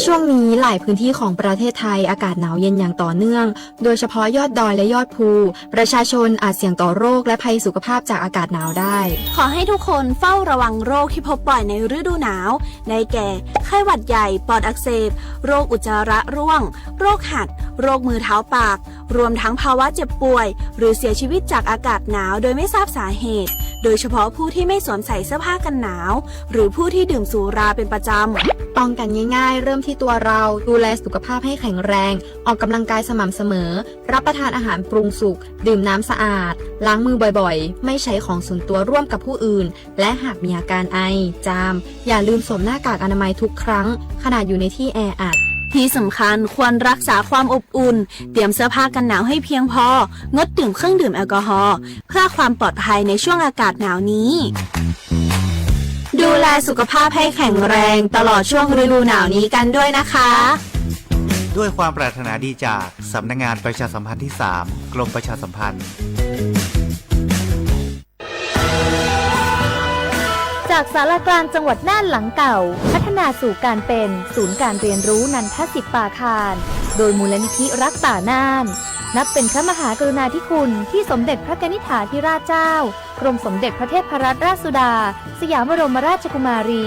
ช่วงนี้หลายพื้นที่ของประเทศไทยอากาศหนาวเย็นอย่างต่อเนื่องโดยเฉพาะยอดดอยและยอดภูประชาชนอาจเสี่ยงต่อโรคและภัยสุขภาพจากอากาศหนาวได้ขอให้ทุกคนเฝ้าระวังโรคที่พบบ่อยในฤดูหนาวได้แก่ไข้หวัดใหญ่ปอดอักเสบโรคอุจจาระร่วงโรคหัดโรคมือเท้าปากรวมทั้งภาวะเจ็บป่วยหรือเสียชีวิตจากอากาศหนาวโดยไม่ทราบสาเหตุโดยเฉพาะผู้ที่ไม่สวมใส่เสื้อผ้ากันหนาวหรือผู้ที่ดื่มสุราเป็นประจำป้องกันง่ายๆเริ่มที่ตัวเราดูแลสุขภาพให้แข็งแรงออกกำลังกายสม่ำเสมอรับประทานอาหารปรุงสุกดื่มน้ำสะอาดล้างมือบ่อยๆไม่ใช้ของส่วนตัวร่วมกับผู้อื่นและหากมีอาการไอจามอย่าลืมสวมหน้ากากอนามัยทุกครั้งขณะอยู่ในที่แออัดที่สำคัญควรรักษาความอบอุ่นเตรียมเสื้อผ้ากันหนาวให้เพียงพองดดื่มเครื่องดื่มแอลกอฮอล์เพื่อความปลอดภัยในช่วงอากาศหนาวนี้ดูแลสุขภาพให้แข็งแรงตลอดช่วงฤดูหนาวนี้กันด้วยนะคะด้วยความปรารถนาดีจากสำนักงานประชาสัมพันธ์ที่ 3 กรมประชาสัมพันธ์จากศาลากลางจังหวัดน่านหลังเก่าพัฒนาสู่การเป็นศูนย์การเรียนรู้นันทศิษย์ป่าคารโดยมูลนิธิรักป่าน่านนับเป็นพระมหากรุณาธิคุณที่สมเด็จพระกนิษฐาธิราชเจ้ากรมสมเด็จพระเทพรัตนราชสุดาสยามบรมราชกุมารี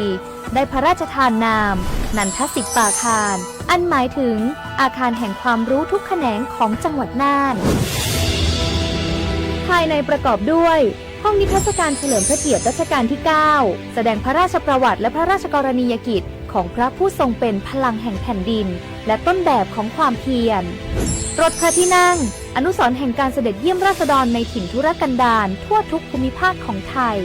ได้พระราชทานนามนันทศิษย์ป่าคารอันหมายถึงอาคารแห่งความรู้ทุกแขนงของจังหวัดน่านภายในประกอบด้วยห้องนิทรรศการเฉลิมพระเกียรติรัชกาลที่ 9 แสดงพระราชประวัติและพระราชกรณียกิจของพระผู้ทรงเป็นพลังแห่งแผ่นดินและต้นแบบของความเพียรรถพระที่นั่งอนุสรณ์แห่งการเสด็จเยี่ยมราษฎรในถิ่นทุรกันดารทั่วทุกภูมิภาคของไทย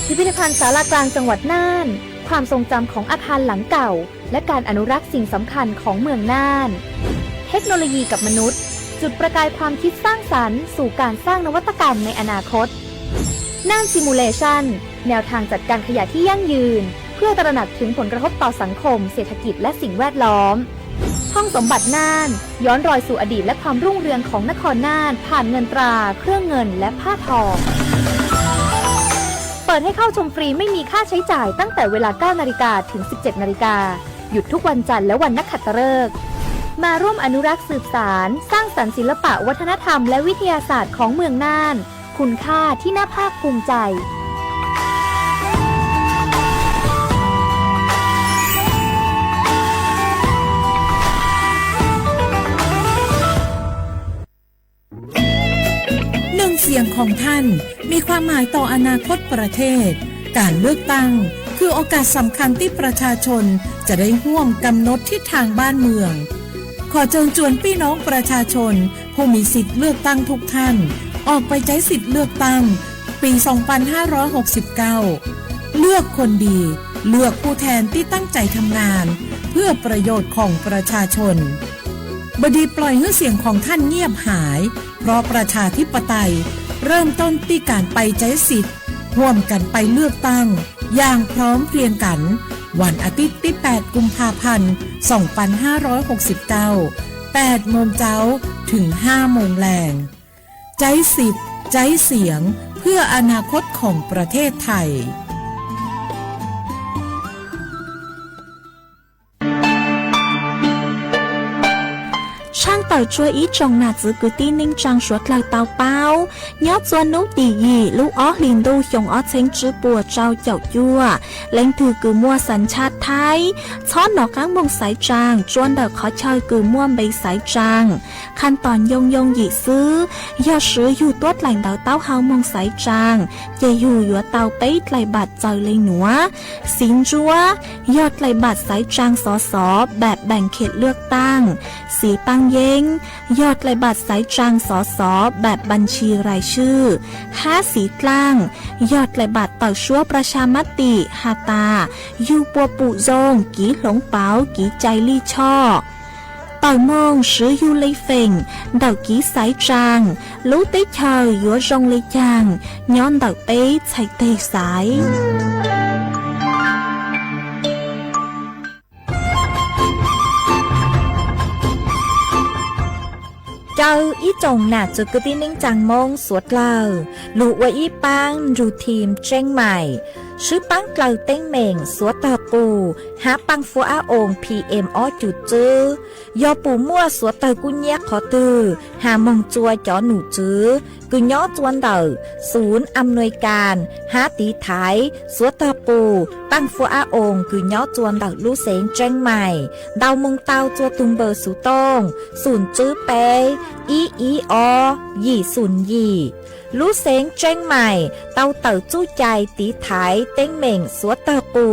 พิพิธภัณฑ์ศาลากลางจังหวัดน่านความทรงจำของอาคารหลังเก่าและการอนุรักษ์สิ่งสำคัญของเมืองน่านเทคโนโลยีกับมนุษย์จุดประกายความคิดสร้างสรรค์สู่การสร้างนวัตกรรมในอนาคตน่านซิมูเลชันแนวทางจัดการขยะที่ยั่งยืนเพื่อตระหนักถึงผลกระทบต่อสังคมเศรษฐกิจและสิ่งแวดล้อมห้องสมบัติน่านย้อนรอยสู่อดีตและความรุ่งเรืองของนครน่านผ่านเงินตราเครื่องเงินและผ้าทองเปิดให้เข้าชมฟรีไม่มีค่าใช้จ่ายตั้งแต่เวลา 9 นาฬิกาถึง 17 นาฬิกาหยุดทุกวันจันทร์และวันนักขัตฤกษ์มาร่วมอนุรักษ์สืบสานสร้างสรรค์ศิลปะวัฒนธรรมและวิทยาศาสตร์ของเมืองน่านคุณค่าที่น่าภาคภูมิใจหนึ่งเสียงของท่านมีความหมายต่ออนาคตประเทศการเลือกตั้งคือโอกาสสำคัญที่ประชาชนจะได้ร่วมกำหนดทิศทางบ้านเมืองขอเชิญชวนพี่น้องประชาชนผู้มีสิทธิ์เลือกตั้งทุกท่านออกไปใช้สิทธิ์เลือกตั้งปี 2569 เลือกคนดีเลือกผู้แทนที่ตั้งใจทำงานเพื่อประโยชน์ของประชาชนบดีปล่อยให้เสียงของท่านเงียบหายเพราะประชาธิปไตยเริ่มต้นที่การไปใช้สิทธิ์ร่วมกันไปเลือกตั้งอย่างพร้อมเพรียงกันวันอาทิตย์ที่ 8 กุมภาพันธ์ 2569 8 โมงเช้าถึง 5 โมงแลงใจสิทธิ์ใจเสียงเพื่ออนาคตของประเทศไทยช่างต่อยช่วยอีจงหนาจื้อกุตี้นิ่งจังชวดลายเตาเป้ายอดจวนนุตียีลูกอ้อลินดูยงอ้อเชงจื้อปัวเจ้าเจ้ายั่วเล่งถือกือมัวสัญชาติไทยช้อนหนอก้างมงสายจางจวนเดอขอเชยกือมัวใบสายจางขั้นตอนยงหยีซื้อยอดซื้ออยู่ตัวไหลเตาเต้าเฮามงสายจางเจอยู่ยัวเตาไปไหลบัดจอยเลยหนัวสินจัวยอดไหลบัดสายจางสอแบบแบ่งเขตเลือกตั้งสีปังเย้งยอดไหลบัตรสายจางสแบบบัญชีรายชื่อ5สีกลางยอดไหลบัตรต่อชั่วประชามติฮาตายูปัวปุโจงกีหลงเปากีใจลี่ช่อต่อยมองซื้อยูเลยเฟ่งดอกกีสายจางรู้เต้เชยยัวจงเลยจางย้อนดอกเต้ใช้เตะสายเจ้าอีจงหนาจุดกึตินิ่งจังมงสวดเล่าลูกว่าอีปังรูทีมเจ้งใหม่ ชื่อปังเกลาเต้งเหม่งสัวเตอปูหาปังฟัวอาอง PM อ้อจุดจื้อยอปูมั่วสัวเตอกุญแยกขอตือหามงจัวจ่อหนูจื้อกุญย้อจวนเตอศูนย์อำนวยการหาตีไทยสัวเตอปูปังฟัวอาองกุญย้อจวนเตอลู่เสงเจงใหม่ดาวมงเตาจัวตุงเบอร์สุตงศูนย์จื้อเปอีอยี่ศูนย์ยี่ลู่เสงเจงใหม่เตาเต๋อจู้ใจตีไถเต้งเหม่งสัวเตอปู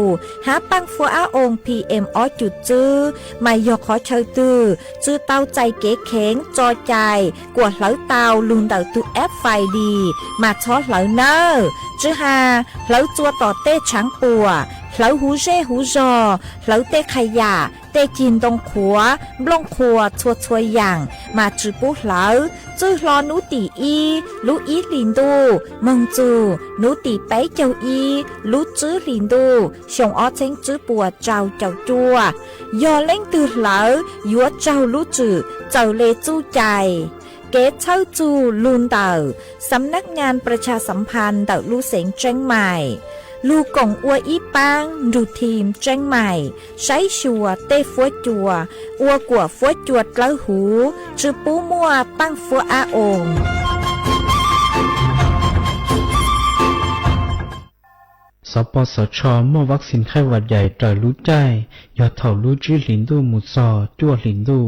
หาปังฟัวอาอง PM อ้อจุดจื้อไม่ยอขอเชยตือจื้อเตาใจเก๋เข็งจอใจกวดเหลาเตาลุนเต๋อตุแอปไฟดีมาช้อเหลาเนอจื้อหาเหลาจัวต่อเต้ช้างปัวเหลาหูเร่หูจอเหลาเต้ขยะเต้จินตรงขัวบลงขัวชัวอย่างมาจื้อปุ๊เหลาจื้อรอนูตีอีลูอีลินดูมงจูนูตีไปเจ้าอีลูจื้อลินดูชงอ้อเชงจื้อปัวเจ้าจัวยอเล่งตือเหลายัวเจ้าลูจื้อเจ้าเลจู้ใจเกตเช่าจูลุนเต่าสำนักงานประชาสัมพันธ์เต่าลู่เสงเจงใหม่ลูกงอัวอีปังดูทีมเจงใหม่ใช้ชัวเต้ฟัวจัวอัวกัวฟัวจวดเล้าหูจือปูมัวปังฟัวอาองสปสชมอบวัคซีนไข้หวัดใหญ่จ่อยรู้ใจยอดเท่ารู้จื้อหลินดูหมุดซอจั่วหลินดู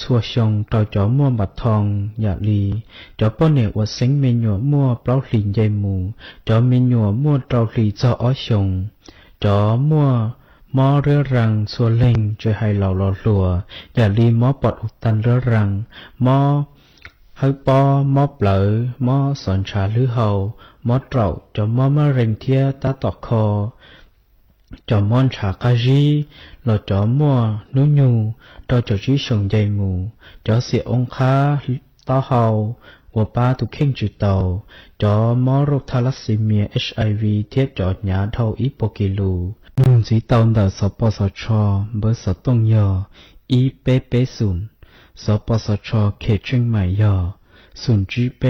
ชัวชงต่อจอมัวบัดทองอย่าลีจอป้อเนวัดเซ็งเมนยัวมัวเปล่าหลินใหญ่หมูจอเมนยัวมัวเตาหลีจออ้อชงจอมัวมอเรือรังสัวเล่งจะให้เหล่าหล่อหลัวอย่าลีมอปอดอุดตันเรือรังมอให้ปอมอเปลอมอสอนชาลือเฮามอเต่าจอมอมะเร็งเทียตาตอกคอจอมอนฉากาจีหล่อจอมัวนุญูต่อจอจีชงใจหมูจอเสียองค้าต้อเฮาหัวป้าตุกเข่งจุดเตาจอมอโรคทาลัสซีเมีย HIV เทียบจอดหยาเท่าอีโปกิลูนุ่นสีเตาเดาสปสชเบอร์สต้งยออีเปเปศูนย์สปสชเขตเชียงใหม่ยอศูนย์จีเป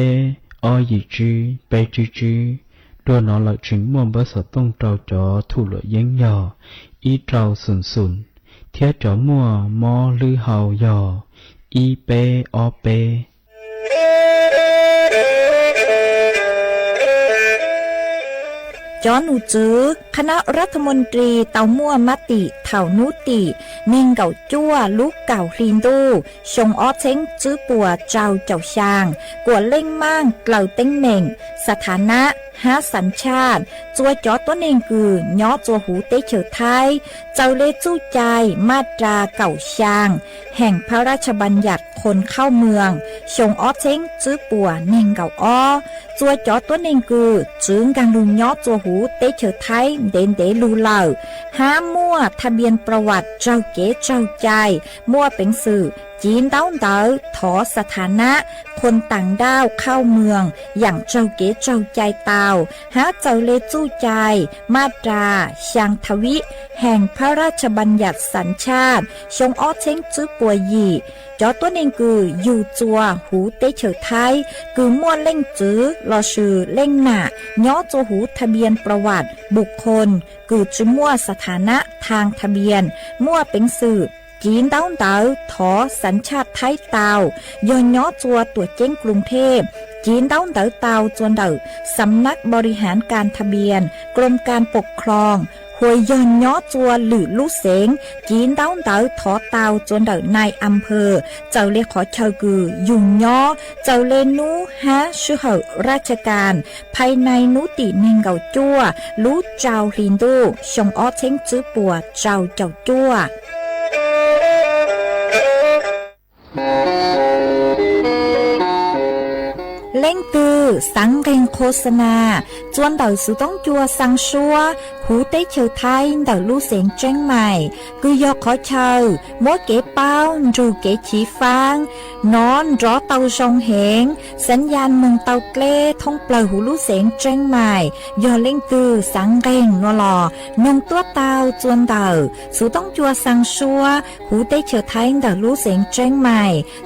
อยีจีเปจีจีดัวนอหลักจึงม่วงเบอร์สต้งเตาจอถูเหลือเย้งยออีเตาศูนย์เทียจอมัวมอลือเฮายออีเปอเปจอหนูจื้อคณะรัฐมนตรีเตามั่วมติเถ่านุติเน่งเก่าจั่วลูกเก่าลินดูชงอ้อเช้งจื้อปัวเจ้าช่างกวดเล่งมั่งเกลาเต้งเหม่งสถานะหาสัญชาติจัวจอตัวเองคือย่อจัวหูเตเฉอไทยเจ้าเลจู้ใจมาตราเก่าช่างแห่งพระราชบัญญัติคนเข้าเมืองชงอ้อเช้งจื้อปัวเน่งเก่าอ้อจัวจอตัวเองคือจึงกังลุงย่อจัวหูเตเฉอไทยเด่นเดลูเหล่าหามั่วทะเบียนประวัติเจ้าเก๋เจ้าใจมั่วเป็นสื่อจีนเต้าเต๋อถอสถานะคนต่างด้าวเข้าเมืองอย่างเจ้าเก๋เจ้าใจเตาหาเจ้าเลจู้ใจมาตราช่างทวิแห่งพระราชบัญญัติสัญชาติชงอ้อเช้งจื้อปัวยี่จอตัวเองคืออยู่จัวหูเตเฉอไทยคือมั่วเล่งจื้อรอชื่อเล่งหน้าย่อจัวหูทะเบียนประวัติบุคคลคือจื้อมั่วสถานะทางทะเบียนมั่วเป็นสื่อจีนเต้าเต๋อถอสัญชาติไทยเตาย้อนย่อจัวตัวเจ้งกรุงเทพจีนเต้าเต๋อเตาจวนเต๋อสำนักบริหารการทะเบียนกรมการปกครองหวยย้อนย่อจัวหรือลูกเสงจีนเต้าเต๋อถอเตาจวนเต๋อนายอำเภอเจ้าเลขอเชอกือยุ่งย่อเจ้าเลนูฮะชื่อเหอราชการภายในนุติเนงเก่าจัวรู้เจ้าลินดูชงอ้อเช้งจื้อปัวเจ้าจัวเล่งตือสังเรงโฆษณาจวนเต่าสุต้องจัวสังชัวหูเต้เฉอไทยเต่าลู่เสียงเจ้งใหม่คือยอขอเชอมัวเก๋เป้าจูเก๋ฉีฟางนอนรอเต่าชงเหงสัญญาณเมืองเต่าเกล้ท่องเปล่าหูลู่เสียงเจ้งใหม่ยอเล่งตือสังเรงนัวหล่อนงตัวเต่าจวนเต่าสุต้องจัวสังชัวหูเต้เฉอไทยเต่าลู่เสียงเจ้งใหม่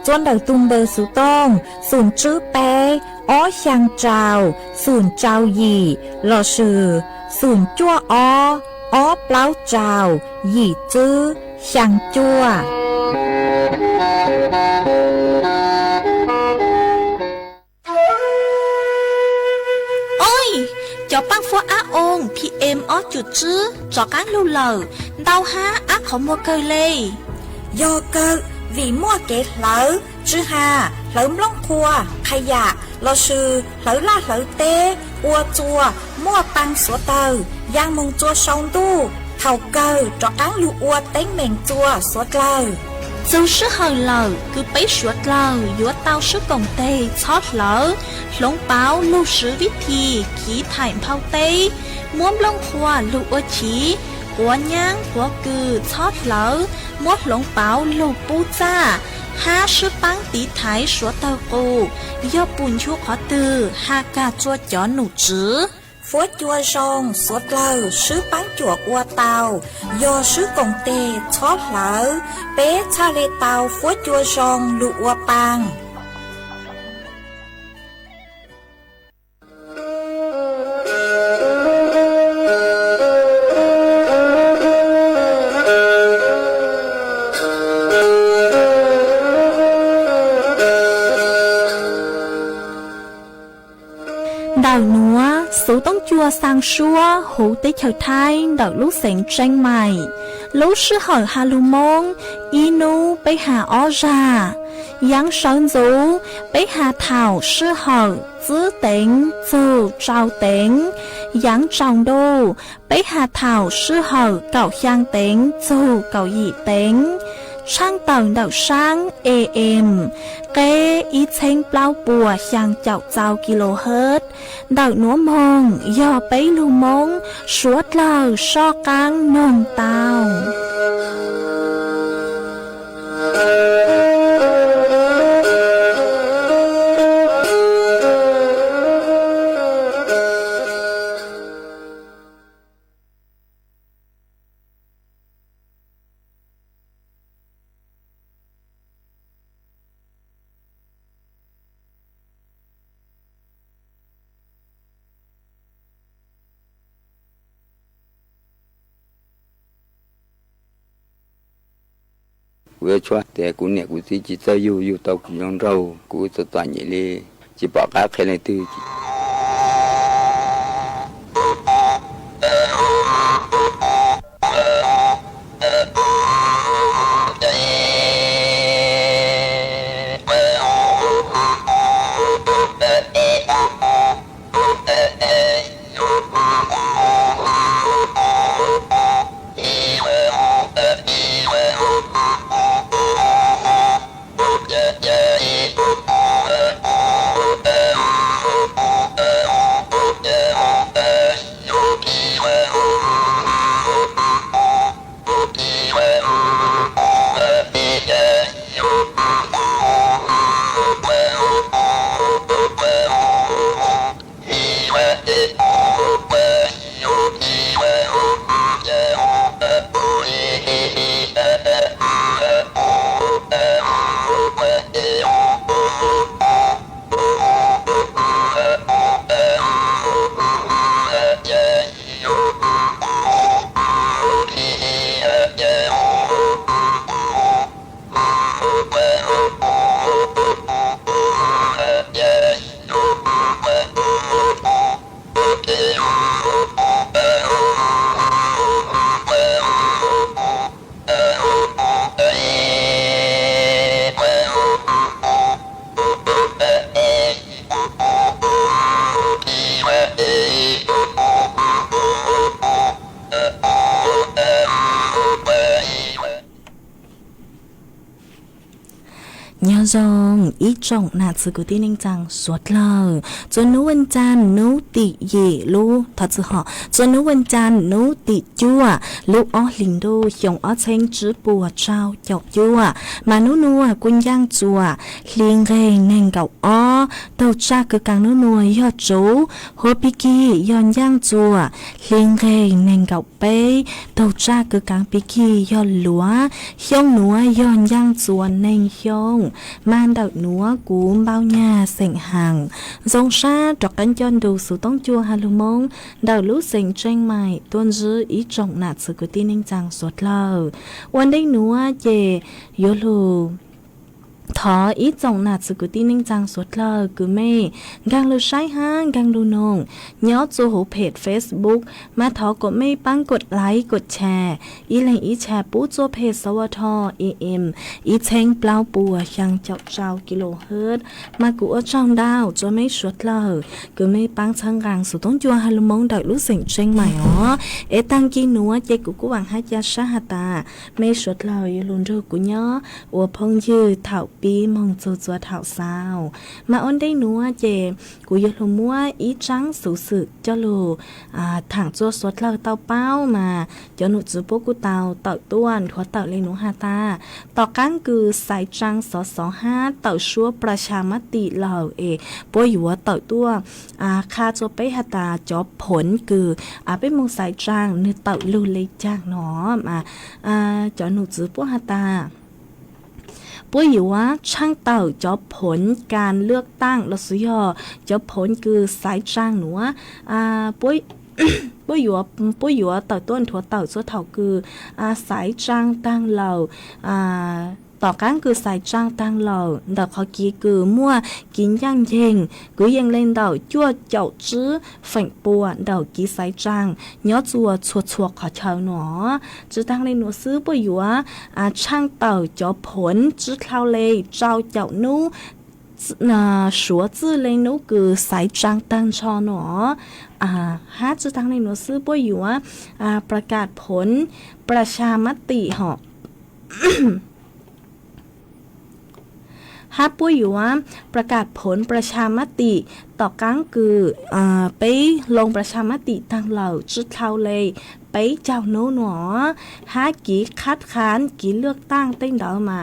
จวนเต่าตุมเบอร์สุต้องศูนย์จื้อเป้ อ้อช่างเจ้าศูนย์เจ้าหยี่หล่อชื่อศูนย์จั่วอ้อเปล่าเจ้าหยี่จื้อช่างจั่วcho bác phó á ôn thì em ó chuột chứ cho cán lưu lờ đau há á không mua cơ lê do cơ vì mua kẹt lỡ chứ hà lỡ lông khua hay dạ lo sư lỡ la lỡ tê ua chua mua tăng số tờ giang mông chua sông tu thầu cơ cho cán lưu ua tánh mèn chua số lờ dù sức hơi lờ cứ bấy suốt lờ dúa tao sức công tê chót lỡ lông báo lưu sứ viết thì khí thải phao tê muốn lông khoa lưu ơ chí của nhang của cừ chót lỡ mốt lông báo lưu bú cha ha sư băng tí thái số tàu cô do bùn chú khó từ ha ca chua chó nụ chứ phố chua rong suốt lờ sứ bán chuột ua tàu do sứ công tê chót lỡ bé cha lê tàu phố chua rong lụ ua bang đào núa số tông chua sang xua hú tế chờ thai đào lúc sánh tranh mày lúc sư hỏi hà lù mông inu bấy hà ó ra yang sơn dấu bấy hà thảo sư hỏi giữ tính dù trao tính yang trọng đô bấy hà thảo sư hỏi cậu giang tính dù cậu dị tính sang tầng đậu sáng em kế ít thanh bao bùa sang chậu trao kHz đậu núa mông do bấy lưu mông suốt lờ so căng nông tàu vừa choแต่กูเนี่ยกูสิจิตใจอยู่ต่อกูยังเรากูจะตอนนี้เลยจิบอกกาแค่ในตื้อnhớ rằng ý trọng là sự của tin anh rằng suốt lờ cho nấu ăn chan nấu tị dễ lu thật sự họ cho nấu ăn chan nấu tị chua lu ó linh đô dòng ó xanh chữ bùa trao chọc chua mà nấu nua quân giang chùa liền ghê nên gạo ó đầu cha cứ càng nấu nua do chú hô piki do giang chùa liền ghê nên gạo bê đầu cha cứ càng piki do lúa hiông núa do giang chùa nên hiông man đậu núa cú bao nhà sành hàng dòng xa trọc cánh chọn đủ số tông chua hà lù mông đậu lũ sành tranh mày tuôn dư ý trọng nạt sự của tin ninh rằng suốt lờวันđây núa chê yếu lù thọ ít dòng nạt sự của tin ninh rằng suốt lờ cứ mê gang lưu sai hang gang lưu nông nhớ cho hữu page Facebook mà thọ của mê băngกดไลค์กดแชร์อีแหล่งอีแชร์ปู้โจเพจสวทAM อีเชงเปล่าปัวยังเจ้าเจ้ากิโลเฮิรตซ์มากูเอาจ้องดาวจะไม่สุดเลยcứ mê băng sang gang sự tông chua hà lưu mông đợi lúc sinh tranh mày ó ế tăng kỳ núa chê của cô bằng hát gia sát hà ta mê suốt lời luôn rơ của nhớ ua phong dư thảo bí mong cho chua thảo sao mà ôn đây núa chê của yêu lưu mua ý trắng sự sự cho lù thẳng chua suốt lời tao bao mà cho nụ chữ bố của tao tạo tuôn thoa tạo lên núa hà taต่อกันคือสายจัง225เต่าชัวประชามติเหล่าป่วยอยู่ว่าเต่าตัวคาจะไปหาตาจอบผลคือไปมองสายจังเนื้อเต่าลูเลยจากหนอจอหนูจื้อป่วยหาตาป่วยอยู่ว่าช่างเต่าจอบผลการเลือกตั้งเราสุยอจอบผลคือสายจังหนูป่วยป่วยอยู่ว่าเต่าต้นถั่วเต่าชัวเต่าคือสายจังตั้งเหล่าต่อกันคือสายจ้างตั้งเหล่าดอกเขากีคือมั่วกินย่างเย็งกูยังเล่นดอกจั่วเจ้าจื้อฝังปัวดอกกีสายจ้างย้อจัวชัวขอเช่าหนอจื้อตั้งเลยหนูซื้อป่วยอยู่ว่าช่างเต่าจอผลจื้อเท่าเลยเจ้าเจ้านู้ชัวจื้อเลยนู้คือสายจ้างตั้งชอหนอฮะจื้อตั้งเลยหนูซื้อป่วยอยู่ว่าประกาศผลประชามติหอฮับปุ้ยอยู่ว่าประกาศผลประชามติต่อกั้งคือไปลงประชามติทางเหล่าจุดเท่าเลยไปเจ้าโน้หนอหากี่คัดค้านกี่เลือกตั้งเต้นดอกมา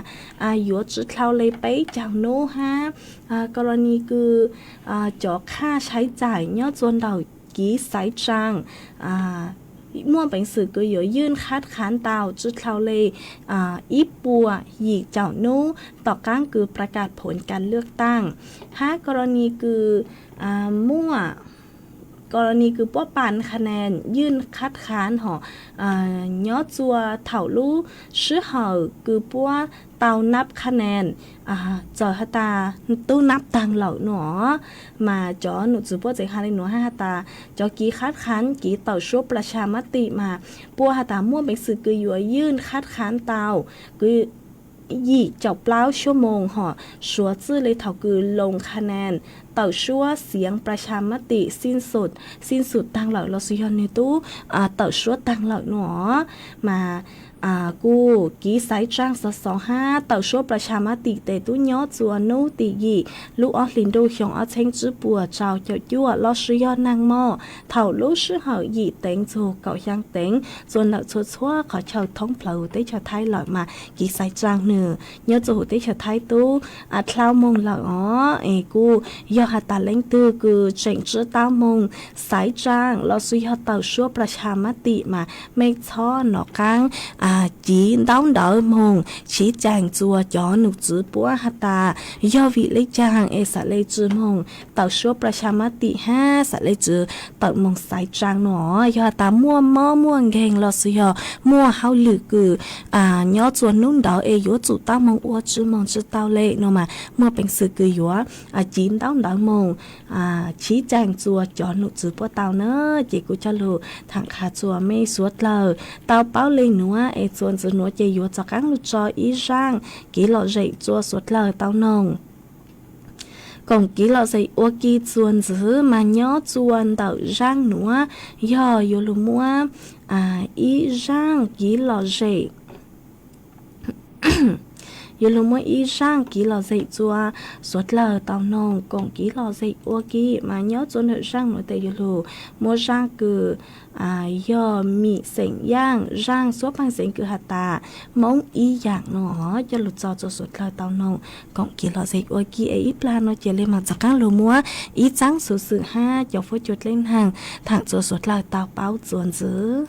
อยู่จุดเท่าเลยไปเจ้าโน้ฮะกรณีคือจ่อค่าใช้จ่ายยอดจนดอกกี่สายจางม่วงเป็นสื่อก็อยู่ยื่นคัดค้านเตาจุดเท่าเลยอีปัวหยีเจ้านู้ต่อก้างคือประกาศผลการเลือกตั้ง5กรณีคือมั่วกรณีคือป้อปันคะแนนยื่นคัดค้านย้อจัวเถ่าลู่ชื่อคือป้อเตานับคะแนนจอฮตาตู้นับตังเหล่าหนอมาจอหนูจือป้อใจคาเลยหนูฮตาจอกี่คัดค้านกี่เต่าชั่วประชามติมาป้อฮตาม่วงเป็นสื่อคืออยู่ยื่นคัดค้านเตาคือยี่เจ้าเปล่าชั่วโมงชัวจื้อเลยเท่าคือลงคะแนนเต่าชั่วเสียงประชามติสิ้นสุดตังเหล่าเราสุยอนในตู้เต่าชั่วตังเหล่าหนอมากูกี่สายจ้าง225เต่าชั่วประชามติแต่ตู้ย้อจัวนู้ตียี่ลูกออลินดูเขียงอเชงจื้อปัวเจ้าเจ้ายั่วลอสุยอนนางหม้อเท่าลูกชื่อเหายี่เต็งโจเก่ายังเต็งจนเหล่าชัวขอเช่าท้องเปล่าได้ชาวไทยหล่อมากี่สายจ้างเนื้อจูได้ชาวไทยตู้คลาวมงเหล่ากูยอหาตาเล้งตื้อคือเจ๋งจื้อต้ามงสายจ้างลอสุยอเต่าชั่วประชามติมาไม่ช้อหนอกังchỉ đóng đỡ mong chỉ chàng chùa cho nụ chữ búa hạt ta do vị lấy chàng sẽ lấy chữ mong tạo số prashamati ha sẽ lấy chữ tạo mong sai chàng nó do ta mua ghen lo suyo mua hao lử cử nhớ chùa nún đỡ yếu chủ ta mong ua chữ mong chữ tao lệ nó mà mua bánh sự cử yếu chỉ đóng đỡ mong chỉ chàng chùa cho nụ chữ búa tao nữa chỉ của cho lù thằng khá chùa mê suốt lờ tao báo lên nữa chùa chữ nó chỉ yếu cho các lù cho ý rang kỹ lọ dậy chùa suốt lờ tao nông còn kỹ lọ dậy ua kỳ chuồn giữ mà nhớ chuồn đậu rang nữa do yếu lù mua ý rang kỹ lọ dậy yếu lù mua ý rang kỹ lọ dậy chùa suốt lờ tao nông còn kỹ lọ dậy ua kỳ mà nhớ chuồn đậu rang nữa tại yếu lù mua rang cứ do mì sànhย่างrang suốt bằng sành cứ hạt ta mong ý dạng nó cho lụt cho suốt lờ tao nông còn kỹ lọ dậy ua kỳ ấy plan nó chỉ lên mặt cho các lù mua ý trắng số sự ha cho phối chuột lên hàng thẳng cho suốt lờ tao báo chuồn giữ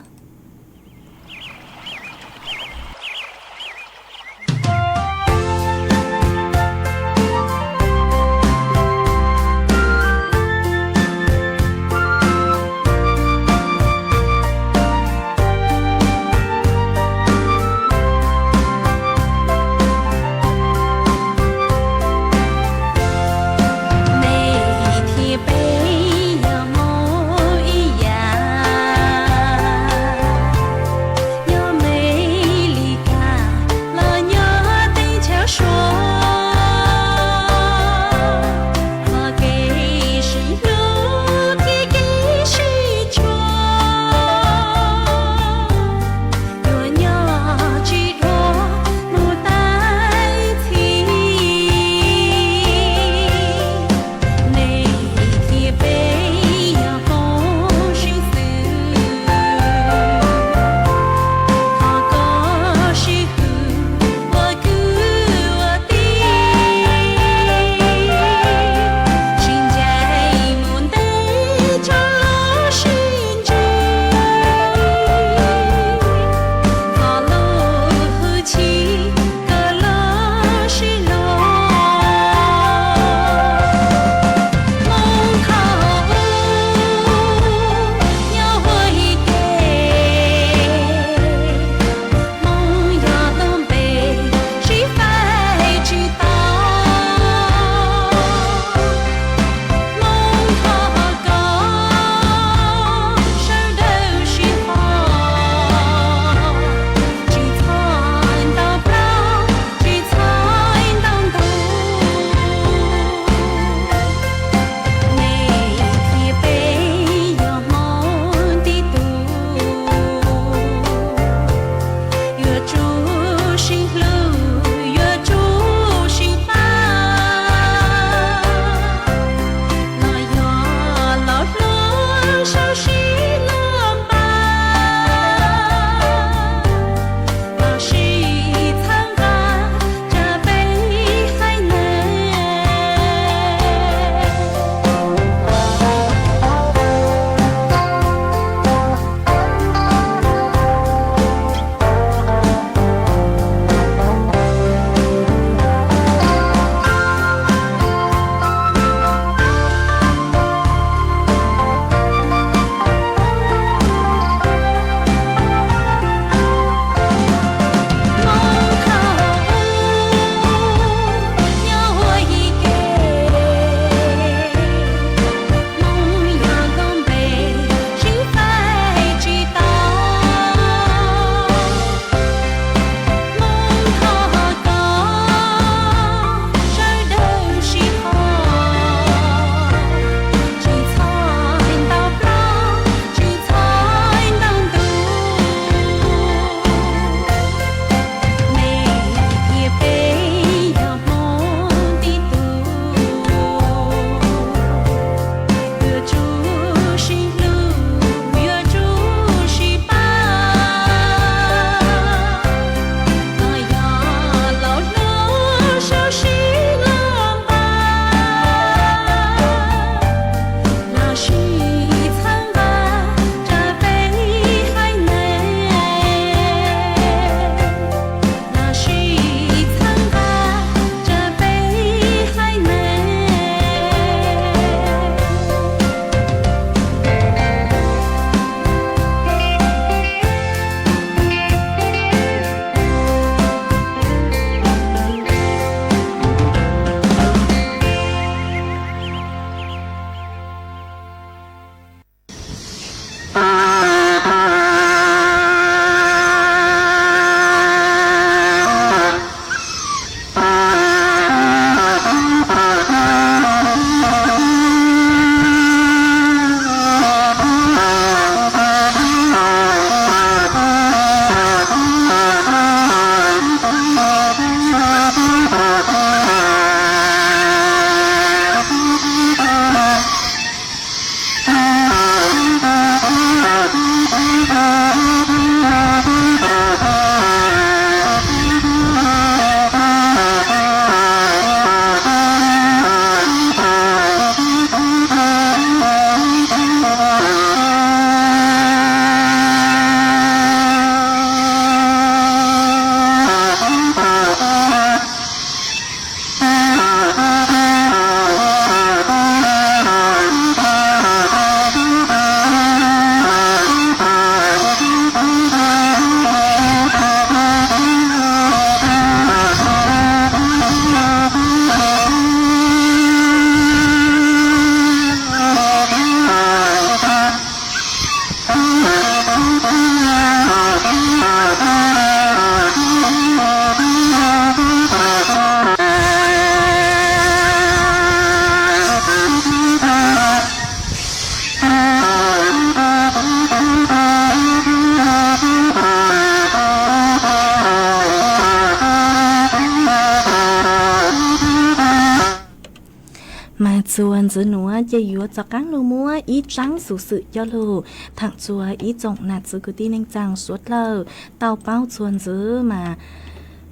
mà chuan giữ núa dây yếu cho các nô múa ý trắng sự sự cho lù thằng chùa ý trọng nạt giữ cứ tin anh chàng suốt lờ tao bao chuan giữ mà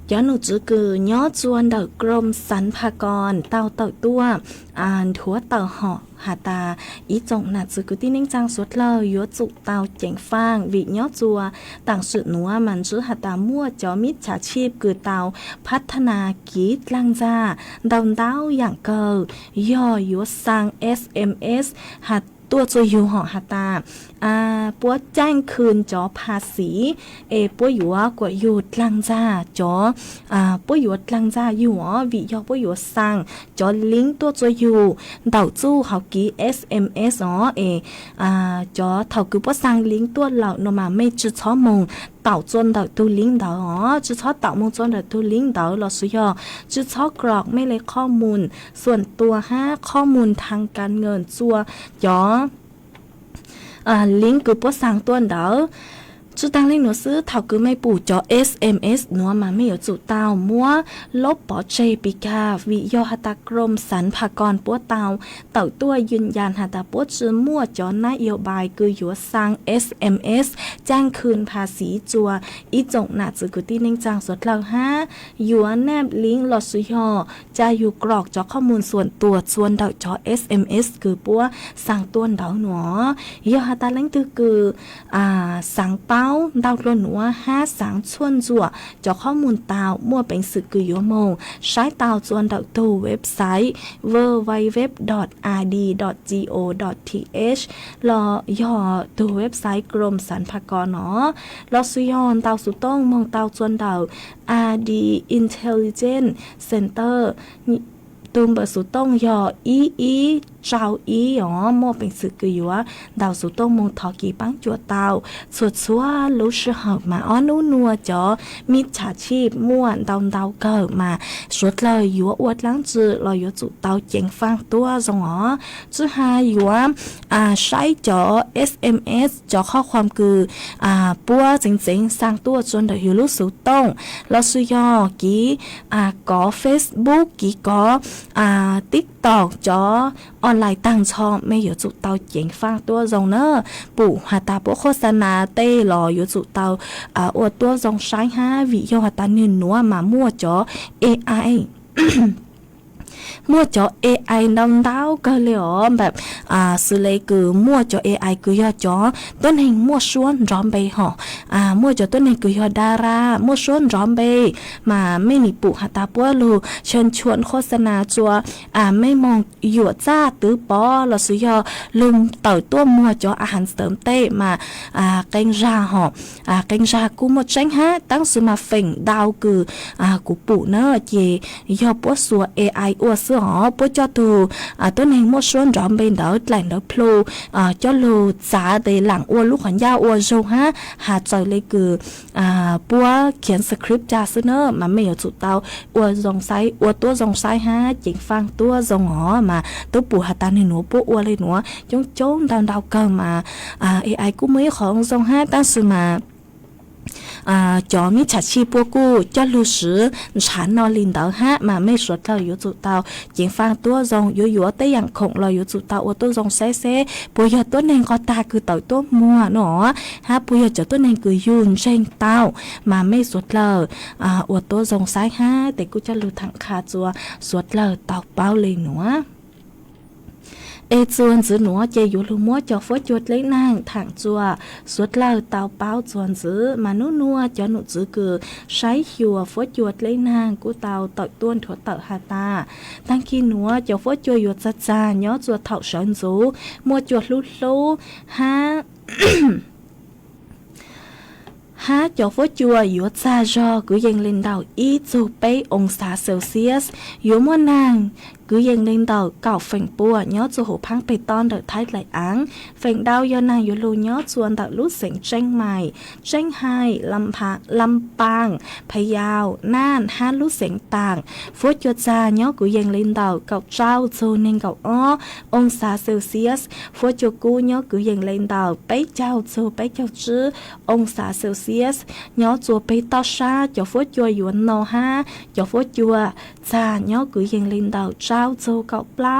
cho nụ chữ cử nhó chuan đỡ gồm sắn phà con tao tàu tua thúa tàu họ hà ta ý trọng nạt chữ cứ tin anh chàng suốt lờ yếu trụ tao chảnh phang vị nhó chùa tàng sự núa màn chữ hà ta mua cho mít trả chip cử tao phát thana ký lang ra đào đáoอย่างเกิดย่อยุสร้าง SMS หัดตัวจะอยู่หอหัตตาปัวแจ้งคืนจอภาษีปัวอยู่กว่าอยู่ลังจ้าจอปัวอยู่ลังจ้าอยู่วิยอปัวอยู่สร้างจอลิงก์ตัวจะอยู่เดาจู้เขากี้ SMS จอเท่าคือปัวสร้างลิงก์ตัวเหล่านมาไม่จุดช้อมงเต่าจนเต่าตัวลิงก์เต่าจุดช้อเต่ามงจนเต่าตัวลิงก์เต่าเราสุยอจุดช้อกรอกไม่เลยข้อมูลส่วนตัวข้อมูลทางการเงินจัวจอลิงก์คือปัวสั่งตัวเดาจุดตั้งลิงก์หนูซื้อเท่าคือไม่ปู่จอ SMS หนูมาไม่有จุดเตามัวลบปอเจปิกาวิยอหัตกรมสรรพากรปัวเตาเต่าตัวยืนยันหัตปัวชื่อมั่วจอนโยบายคืออยู่สร้าง SMS แจ้งคืนภาษีจัวอีจงหนาจือกุตีนิ่งจางสดเราอยู่แนบลิงก์หลอดสุยอจะอยู่กรอกจอข้อมูลส่วนตัวส่วนเดาจอ SMS คือปัวสั่งตัวเดาหนอยอหัตลิงก์คือสั่งเป้าดาวล้วนหัว5สังชวนจั่วจอข้อมูลตาวมั่วเป็นสึกคือยัวโมงใช้ตาวจวนดาวตูเว็บไซต์ www.rd.go.th รอย่อตูเว็บไซต์กรมสรรพากรรอสุยอนตาวสุต้องมองตาวจวนดาว RD Intelligence Center ตูมเบอร์สุต้องย่ออีเจ้าอีมั่วเป็นสึกคือยัวดาวสุต้องมงทอกีปังจัวตาวสวดซัวรู้สึกหอบมานู้นัวจอมิจฉาชีพม่วนดาวเกิดมาสวดเลยยัวอวดล้างจือรอยัวจุตาวเจงฟังตัวจงจื้อหายัวใช้จอ SMS จอข้อความคือปัวจริงๆสร้างตัวจนเดือดรู้สุต้องเราสุยอกี่ก่อ Facebook กี่ก่อTikTok จอออนไลน์ตั้งช่องไม่อยู่จุดเตาเจ๋งฟังตัวจงเนอปู่หาตาปุ๊โฆษณาเต้รออยู่จุดเตาอวดตัวจงใช้วิโยหาตาหนึ่งนัวมามั่วจอ AI มั่วจอ AI ดำดาวก็เลยแบบสื่อเลยคือมั่วจอ AI คือยอจอต้นแห่งมั่วชวนร้อมไปมั่วจอต้นแห่งคือยอดารามั่วชวนร้อมไปมาไม่หนีปุหาตาปัวลูเชิญชวนโฆษณาจัวไม่มองหยวดจ้าตื้อปอเราสุยอลืมเต่าตัวมั่วจออาหารเสริมเต้มาแกงราแกงรากูหมดแจ้งตั้งสมาเฟ่งดาวคือกูปุเนอเจยอปัวสัว AI อวดเสื้อปัวจอตูต้นแห่งมั่วชวนร้อมไปเดาแหล่งเดาพลูจอลูจ้าเตหลังอวดลูกขวัญยาอวดโจหาใจเลยคือปัวเขียนสคริปต์จ้าซึ่งเนอมันไม่有จุดเตาอวดจงไซอวดตัวจงไซเจ๋งฟังตัวจงมาตัวปู่หาตาในหนูปัวอวดเลยหนูจงดาวเกินมาAI กูไม่ของจงตั้งสมาจอมิจฉาชีพพวกกูจะรู้สึกฉันนอนลินเดามาไม่สวดเราอยู่จุดเตาเจียงฟังตัวจงอยู่แต่อย่างคงเราอยู่จุดเตาตัวจงเซ่ปุยตัวหนึ่งก็ตาคือเต่าตัวมัวเนาะปุยจะตัวหนึ่งคือยืนเชิงเตามาไม่สวดเราตัวจงซ้ายแต่กูจะรู้ทางคาจัวสวดเราเต่าเป้าเลยหนูจวนจื้อหนูเจอยู่ลูมัวจอฟัวจวดเล็กนางถังจัวสวดเล่าเตาเป้าจวนจื้อมานัวจอหนูจื้อคือใช้หัวฟัวจวดเล็กนางกูเตาต่อยต้วนถั่วเต่าหาตาตั้งขี้หนูจอฟัวจวดอยู่จ้าย้อจวดเถ่าเฉินจูมัวจวดลู่จอฟัวจัวอยู่จ้าจอกูยังเล่นดาวอีจูเป้องศาเซลเซียสอยู่มัวนาง cứ yên lên đầu cào phèn bùa nhớ cho hồ phăng bê ton đợi thái lại áng phèn đau do nàng yếu lù nhớ chuồn đợi lút sỉnh tranh mày tranh hai lâm pangพะเยาน่านห้าลูกเสียงต่างฟุตยจาเนาะกูยังเล่นดาวกับเจ้าโซเนงกับอ้อองศาเซลเซียสฟุตยกูเนาะกูยังเล่นดาวไปเจ้าโซไปเจ้าจื้อองศาเซลเซียสเนาะจัวไปต่อชาจะฟุตยัวหยวนนอห้าจะฟุตยัวจาเนาะกูยังเล่นดาวเจ้าโซกับเปล่า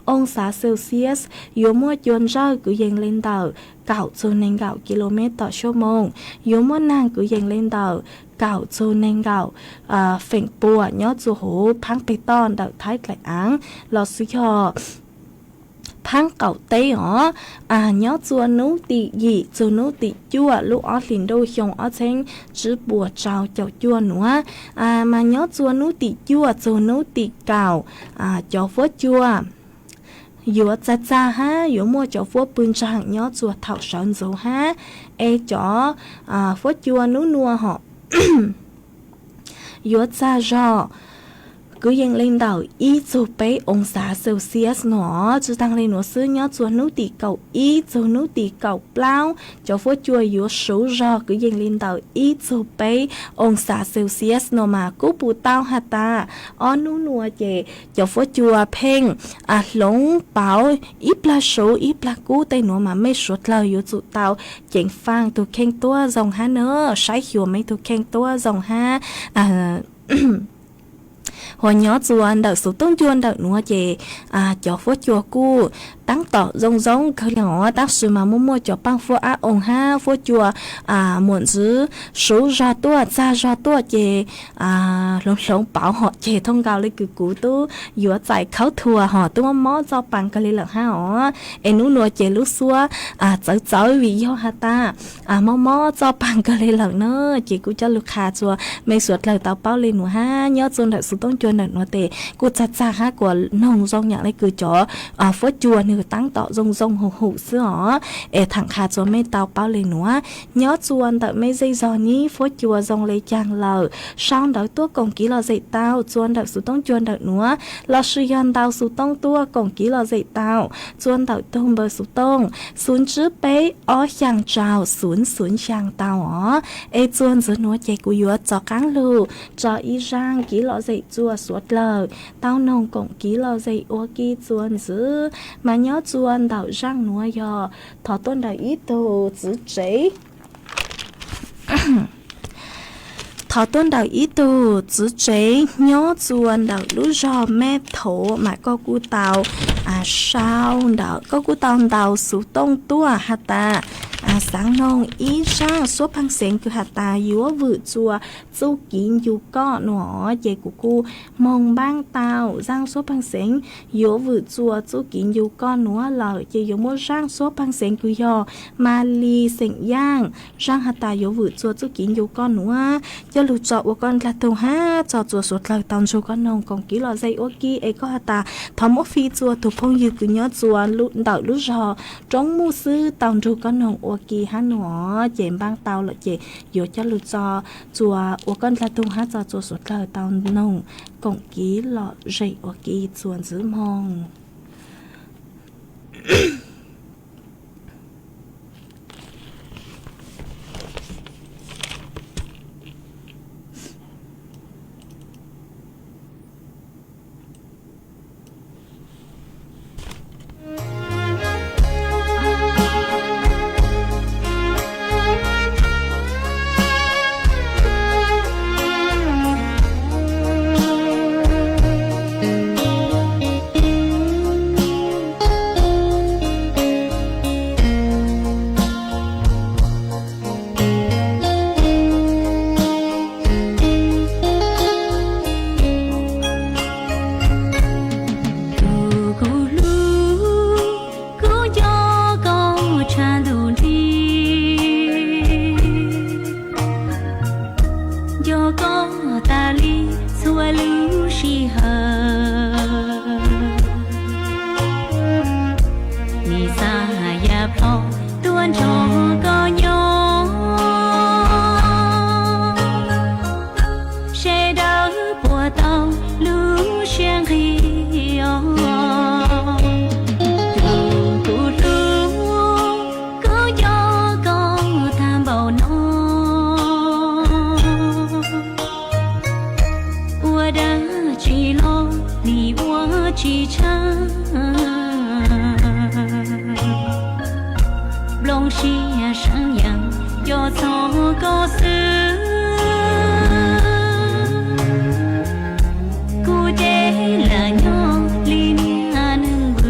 องศาเซลเซียสอยู่มั่วยวนเจ้ากูยังเล่นดาวเก่าโซเนงเก่ากิโลเมตรต่อชั่วโมงอยู่มั่วนางกูยังเล่นดาวเก่าโซเนงเก่าเฟ่งปัวย้อจูหูพังไปต้อนดาวท้ายไหลอังลอสุยอพังเก่าเต้หรอย้อจัวนู้ตีหยีจูนู้ตีจั่วลูกออลินโดชงออเชงจื้อบัวเจ้าเจ้าจั่วหนัวมาย้อจัวนู้ตีจั่วจูนู้ตีเก่าเจ้าฟัวจั่วอยู่จ้าฮะอยู่มัวเจ้าฟัวปืนจางย้อจัวเท่าสอนโซฮะจ๋อฟัวจัวนู้นัวหอยัวจ้าจอcứยังlên đầu y dù bé ông xã Celsius nó chứ tăng lên nó xưa nhớ chùa nấu tì cầu y dù nấu tì cầu bao cho phố chùa yếu số rò cứยังlên đầu y dù bé ông xã Celsius nó mà cố bù tao hả ta ó nú nùa chè cho phố chùa phèn lống bảo ít là số ít là cú tay nó mà mấy số lời yếu tụ tao chèn phang tụ khen tua dòng ha nữa sai hiểu mấy tụ khen tua dòng ha hồi nhỏ chuồn đợt số tông chuồn đợt nữa chị cho phố chùa cu tăng tỏ rong rong khơi nhỏ tác sự mà mua cho băng phố ông ha phố chùa muốn giữ số ra tua ra ra tua chị lông lông bảo họ chị thông cáo lấy cú tu vừa giải khấu thua họ tu mó cho bằng cái lợn ha họ em nú nua chị lúc xưa chở vì do ha ta mó cho bằng cái lợn nữa chị cũng cho lục hà chùa mấy suốt lời tao báo lên nữa ha nhớ chuồn đợt số tông chuồn đợt nữa tệ cô cha ha của nông rong nhạc lấy cứ chó phố chùa nữa tăng tọ rong hù hù xưa hả thằng khá cho mấy tàu bao lên nữa nhớ chuồn đợi mấy dây giò ní phố chùa rong lấy chàng lờ xong đợi tua còn ký lò dậy tao chuồn đợi số tông chuồn đợi nữa lò sư yon tao số tông tua còn ký lò dậy tao chuồn đợi tông bờ số tông xuống chứ bé ó chàng trào xuống chàng tao hả chuồn giữa nữa chạy của yếu cho cán lù cho y rang ký lò dậy chùa suốt lờ tao nông còn ký lò dậy ô ký chuồn giữa mà nhớ chuồn đảo răng núa yo thọ tôn đảo ít đồ giữ chế thọ tôn đảo ít đồ giữ chế nhớ chuồn đảo lú rò mẹ thổ mà có cú tàu sao đảo có cú tàu số tông tua hả ta sáng nông ý ra số phăng sen cứ hạt ta yếu vự chùa châu kín dù có nó dây của cô mong bang tàu giang số phăng sen yếu vự chùa châu kín dù có nó lời chỉ yếu mua giang số phăng sen cứ yo mali sen yang giang hạt ta yếu vự chùa châu kín dù có nó cho lụt chọ của con là tàu ha cho chùa suốt lời tàu chùa con nông còn kỹ lọ dây ok ấy có hạt ta thấm ốc phi chùa thủ phong như cứ nhớ chùa lụt đảo lụt rò trong mua sư tàu chùa con nông kỳ hát nó chém băng tàu lại chị yếu cho lụt cho chùa ở con là tung hát cho chùa suốt lời tàu nông cộng ký lọ dậy ở kỳ chuồn giữ mong cho gió có xứ cô chế là nhỏ ly nia nâng bư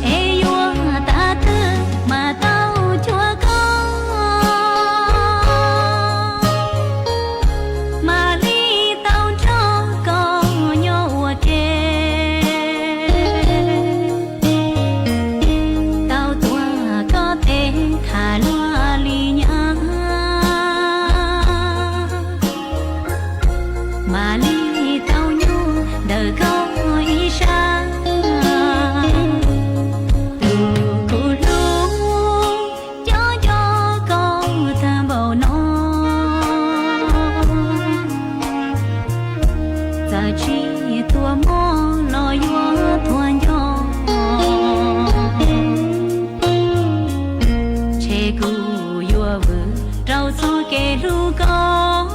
ê yua ta tư mà tao chúa có mà ly tao cho có nhau kê tao tua có thể thả loa ly nhá mà ly tao nhu đời có ý xa từ cô lúc cho con tham bầu nó giờ chỉ tua mò lo yua thua nhỏ che cu yua vư rau so kê ru có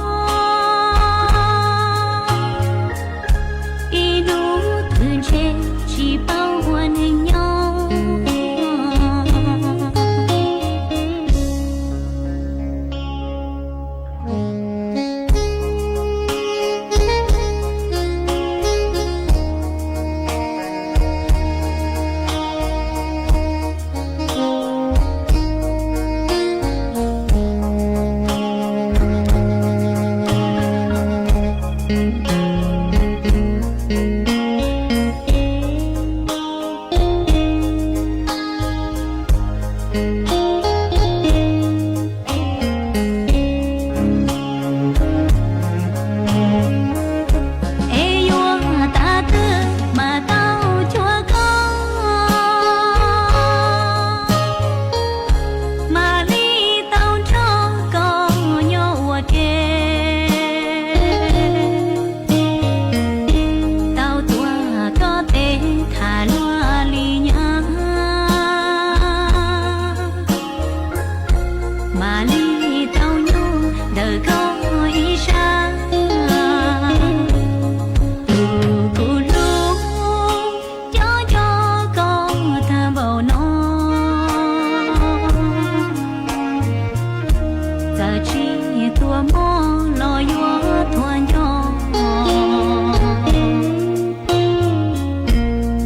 y nu thương che chỉ bao hoàn hình nhau ê yua ta tư mà tao chúa có mà ly tao cho có nhau kê tao tua có thể thả loa ly nhá mà ly tao nhu đời có ý xa từ cô lúc cho con tham bầu nó giờ chỉ tua mò lo yua thua nhỏ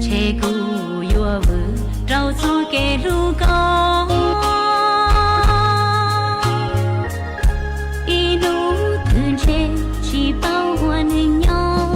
che cu yua vư rau so kê ru có y nu thương che chỉ bao hoàn hình nhau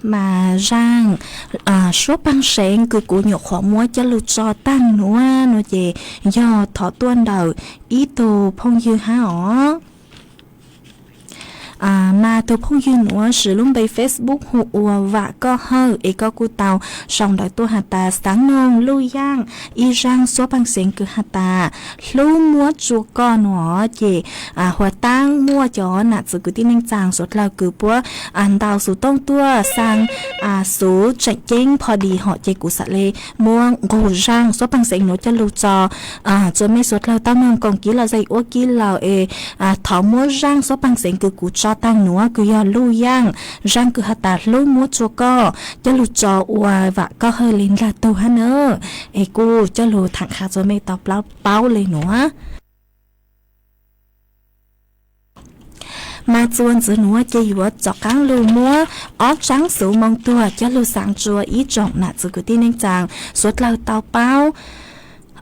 mà rang số băng sen cứ của nhục họ mua cho lụt cho tăng nữa nó về do thọ tuân đầu ý đồ phong dư há ó mà tôi phong dư nữa sử dụng bay Facebook hụa và có hơi ý có cụ tàu xong đợi tôi hạt ta sáng nông lưu giang y rang số băng sen cứ hạt ta lưu mua chua con nó chị hòa tăng mua cho nạt sự cứ tin anh chàng số là cứ bữa ăn đào số tông tua sang số chạy chênhพอดีhọ chạy cụ sạ lê mua gồ rang số băng sen nó cho lưu cho mấy số là tao nông còn kỹ là dây ô kỹ là thảo mua rang số băng sen cứ cụ cho tăng nữa cứ do lưu giang rang cứ hạt ta lưu mua chua co cho lưu cho và có hơi lên là tàu hả nữa cô cho lưu thẳng khá cho mấy tao bao lên nữa mà chuồn giữa núa chơi vừa chọc cán lưu múa ó trắng sủ mong tua cho lưu sáng chùa ý trọng nạt sự của tin anh chàng suốt lâu tao bao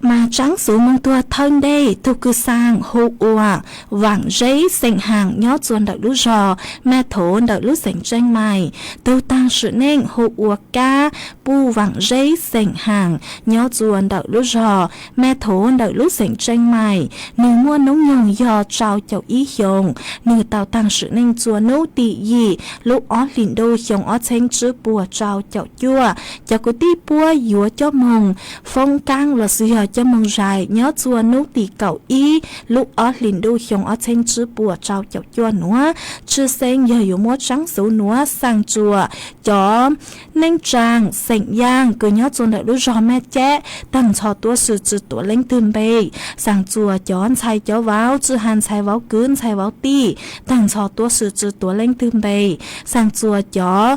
mà trắng số mong tua thân đây thu cư sang hô ua vàng giấy sành hàng nhó chuồn đợi lũ rò mẹ thổ đợi lũ sành tranh mày tâu tăng sự nên hô ua ca bu vàng giấy sành hàng nhó chuồn đợi lũ rò mẹ thổ đợi lũ sành tranh mày nửa mua nóng nhồng do trao chậu ý dòng nửa tàu tăng sự nên chùa nấu tị gì lũ ó lìn đô dòng ó chênh chữ bùa trao chậu chua chậu có tí bùa dúa cho mồng phong cang là sự cho mong dài nhớ chùa nấu tì cậu ý lúc ở liền đôi chồng ở trên chữ bùa trao chậu chua nữa chữ sen giờอยู่mua trắng số nữa sang chùa cho nên trang sành giang cứ nhớ chùa đợi lúc rò mẹ trẻ tăng cho tua sự chữ tua lên tương bề sang chùa cho xài cho vào chữ hàn xài vào cướn xài vào tì tăng cho tua sự chữ tua lên tương bề sang chùa cho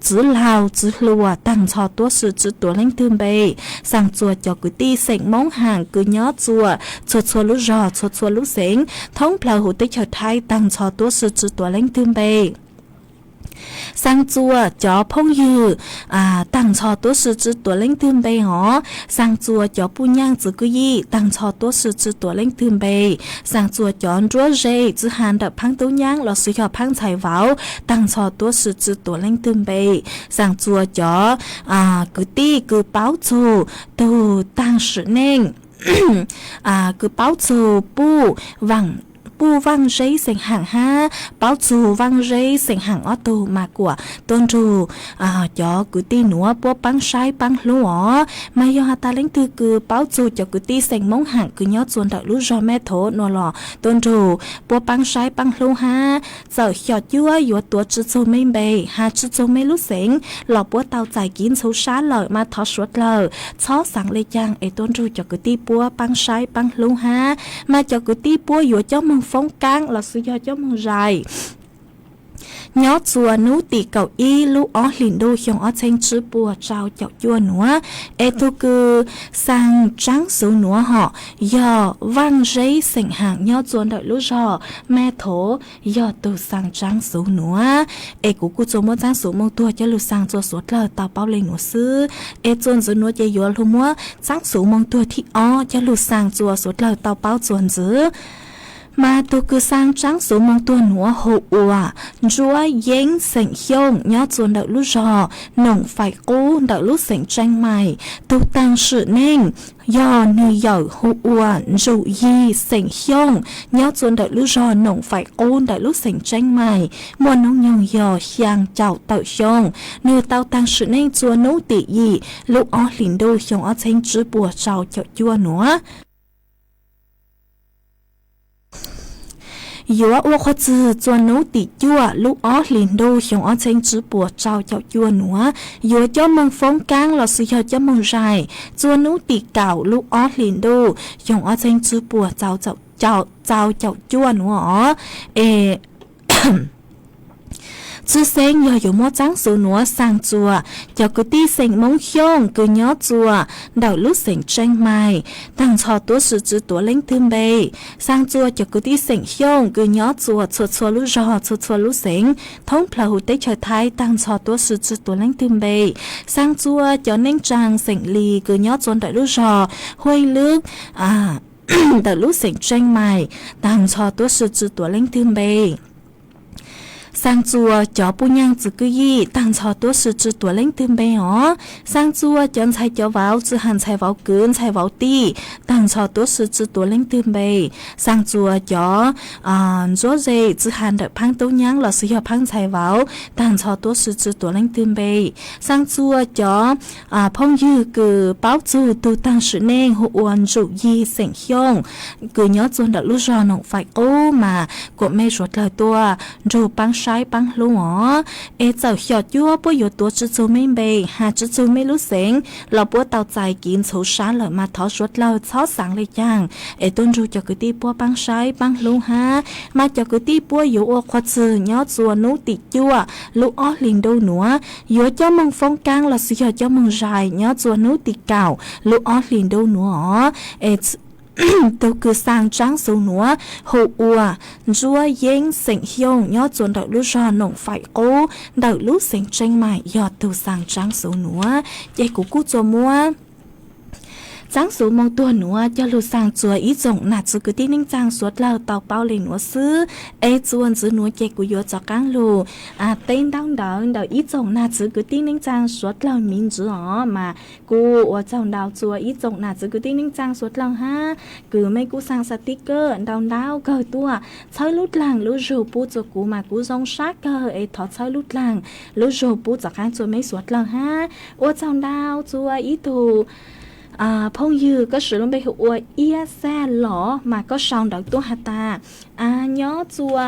chữ lào chữ lùa tăng cho tua sự chữ tua lên tương bề sang chùa cho cứ ti sành mong hàng cứ nhớ chùa chùa lú rò chùa lú sành thống plau hữu tích hợp thay tăng cho tua sự chữ tua lên tương bề sang chùa cho phong dư tăng cho tua sự chữ tua lên tương bề hó sang chùa cho pu nhang chữ cứ gì tăng cho tua sự chữ tua lên tương bề sang chùa cho rúa dê chữ hàn đập phăng tú nhang lọ suy hợp phăng chạy vào tăng cho tua sự chữ tua lên tương bề sang chùa cho cứ ti cứ báo chù tu tăng sự nên cứ báo chù pu vàng bu vang giấy sành hàng ha báo chù vang giấy sành hàng ở tù mà của tôn trù cho cứ ti nữa bố băng sai băng lúa mà do ta lấy từ cứ báo chù cho cứ ti sành mong hàng cứ nhớ chuồn đợi lú do mẹ thổ nô lò tôn trù bố băng sai băng lúa ha giờ cho chúa yếu tua chữ chù mấy bề ha chữ chù mấy lú sành lò bố tàu giải kín số xá lợi mà thọ suốt lời chó sáng lê chang ấy tôn trù cho cứ ti bố băng sai băng lúa ha mà cho cứ ti bố yếu cho mong phong cang là sự do cho mong dài nhớ chùa nú tì cậu y lú ó liền đôi trong ó trên chữ bùa trao chậu chua nữa tu cứ sang trắng số nữa họ do vang giấy sành hàng nhớ chùa đợi lú rò mẹ thổ do từ sang trắng số nữa của cô chùa mua trắng số mong tua cho lú sang chùa suốt lời tao bao lên nữa sư chùa số nữa chơi yếu lú mua trắng số mong tua thì ó cho lú sang chùa suốt lời tao bao chùa giữ mà tôi cứ sang trắng số mong tôi nữa hộ chúa dáng sành hiông nhớ chuồn đợi lúc rò nồng phải cố đợi lúc sành tranh mày tôi tăng sự nên do nơi giàu hộ dù gì sành hiông nhớ chuồn đợi lúc rò nồng phải cố đợi lúc sành tranh mày mua nông nhông dò sang chào tạo hiông nơi tao tăng sự nên chúa nấu tỉ gì lúc ó liền đôi hiông ó tranh chữ bùa chào chậu chua nữa yếu ô khó chữ cho nấu tỉ chua lúc ó liền đô xong ó chênh chữ bùa trao chậu chua nữa yếu cho mong phong cang là sự hiệu cho mong dài cho nấu tỉ cảo lúc ó liền đô xong ó chênh chữ bùa trao chậu chua nữa chữ sen giờอยู่mua trắng số nữa sang chùa cho cứ ti sen mong hiông cứ nhớ chùa đầu lúc sen tranh mày tăng cho tua sự chữ tua lên thương bề sang chùa cho cứ ti sen hiông cứ nhớ chùa chùa lúc rò chùa lúc sen thống plau tế trời thái tăng cho tua sự chữ tua lên thương bề sang chùa cho nên trang sen lì cứ nhớ chùa đầu lúc rò huay nước đầu lúc sen tranh mày tăng cho tua sự chữ tua lên thương bề sang chùa cho bu nhang tự cứ gì tăng cho tốt sự chữ tuổi lên tìm bề ó sang chùa chọn chạy cho vào chữ hàn chạy vào cươn chạy vào ti tăng cho tốt sự chữ tuổi lên tìm bề sang chùa cho chỗ gì chữ hàn được phăng tố nhang là sự hợp phăng chạy vào tăng cho tốt sự chữ tuổi lên tìm bề sang chùa cho phong dư cứ báo chữ tu tăng sự nên hộ uẩn chủ gì sảnh hiong cứ nhớ chôn đã lúc rồi nó phải ô mà của mẹ ruột lời tua rồi băng sai băng luôn ó e giờ hiểu chưa bố yếu tua chữ chữ mấy bề hà chữ chữ mấy lúc sáng là bố tàu dài kín số sáng lời mà thọ ruột lời thọ sáng lời chàng e tôn ru cho cái tí bố băng sai băng luôn ha mà cho cái tí bố yếu ô khoa chữ nhớ chùa nấu tịt chua lúc ó liền đâu nữa yếu cho mong phong cang là sự hiểu cho mong dài nhớ chùa nấu tịt cào lúc ó liền đâu nữa e tôi cứ sang trắng số nữa hộ ua rùa yên sỉnh hiông nhớ chuẩn đợi lúc ra nông phải cố đợi lúc sỉnh tranh mại giọt từ sang trắng số nữa dây của cú cho mua trắng số mong tua nữa cho lù sang chùa ý rộng nạt sự cứ tin ninh trang suốt lờ tàu bao lên nữa xứ ê chuồn giữ nữa chạy của yo cho căng lù tên đau đỡ ý rộng nạt sự cứ tin ninh trang suốt lờ mình chữ ó mà cô ở trong đào chùa ý rộng nạt sự cứ tin ninh trang suốt lờ ha cứ mấy cô sang sticker đau cờ tua chơi lút làng lút rù pu cho cô mà cô rong sát cờ ê thọ chơi lút làng lút rù pu cho căng chùa mấy suốt lờ ha ở trong đào chùa ý tù phong dư có sự luôn bây hụi ia xa lỏ mà có sòng đợt tua hạt ta nhớ chùa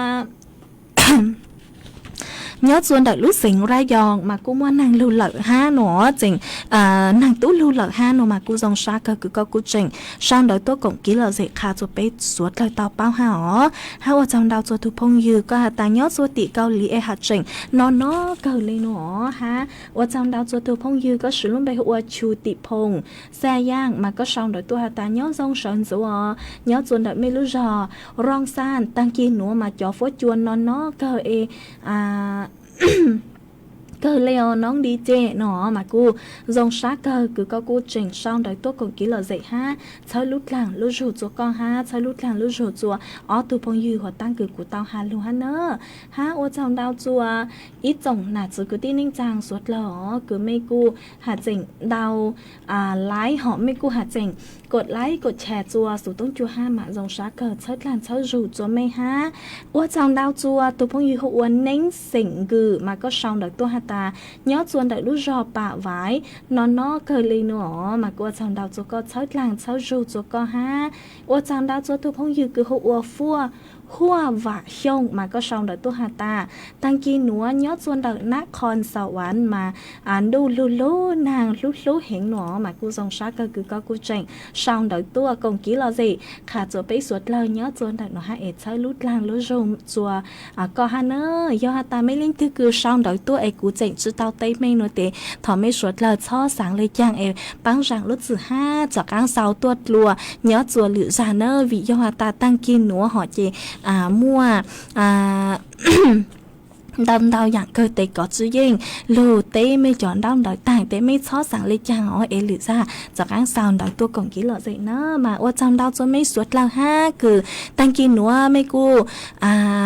nhớ chuồn đợi lúc xỉn ra giòn mà cô muốn nàng lưu lợi ha nó chỉnh nàng tú lưu lợi ha nó mà cô dòng xa cơ cứ có cô chỉnh sang đợi tôi cũng kỹ là dễ khá cho bé suốt lời tao bao ha ó ha ở trong đào cho thu phong dư có hạt ta nhớ chùa tỷ cao lý e hạt chỉnh nó cờ lên nó ha ở trong đào cho thu phong dư có sự luôn bây hụi chu tỷ phong xe giang mà có sang đợi tôi hạt ta nhớ dòng sơn dỗ nhớ chuồn đợi mấy lúc giờ rong san tăng kia nữa mà cho phố chuồn nó cờ e cơ leo nón đi chê nó mà cô dòng sát cơ cứ có cô chỉnh xong đợi tốt còn kỹ là dậy ha chơi lút làng lút rủ cho con ha chơi lút làng lút rủ chùa ó tu phong dư hoặc tăng cử của tao hà luôn ha nơ ha ô trong đào chùa ít dòng nà chứ cứ tin ninh chàng suốt lỏ cứ mấy cô hà chỉnh đào lái họ mấy cô hà chỉnhกดไลค์กดแชร์จัวสู่ต้องจัวห้ามาจงชักเกิดเชิดลานเชิดรูจัวไม่ฮะว่าจังดาวจัวตัวพงยูหัวเน้งสิงกือมาก็ช่องเด็กตัวฮาตาย้อนจวนเด็กรู้รอปะไว้นอนนอเคยเลยหนอมาก็จังดาวจัวก็เชิดลานเชิดรูจัวก็ฮะว่าจังดาวจัวตัวพงยูคือหัวฟัวหัวว่าชงมาก็ช่องเด็กตัวฮาตาตั้งกีหนัวย้อนจวนเด็กนครสวรรค์มาดูลุนางลุเห็นหนอมากูจงชักก็คือก็กูเจงxong đợi tua công ký là gì khả cho bé suốt lời nhớ chuồn đợi nó hai chơi lút lang lút rùm chùa có hà nơ do ta mấy linh thư cứ xong đợi tua ấy cú chỉnh chứ tao tây mấy nói thế thọ mấy suốt lời cho sáng lời chàng ấy băng rằng lút chữ ha cho căng sau tuột lùa nhớ chùa lựa ra nơ vì do ta tăng kim núa họ chỉ mua đâm đau dạng cơ tế có chữ yên lù tế mới chọn đau đợi tàng tế mới xót sáng lấy chàng ó ế lựa ra cho các sao đợi tôi còn kỹ lọ dậy nó mà ô trong đau cho mấy suốt lao ha cứ tăng kia nữa mấy cô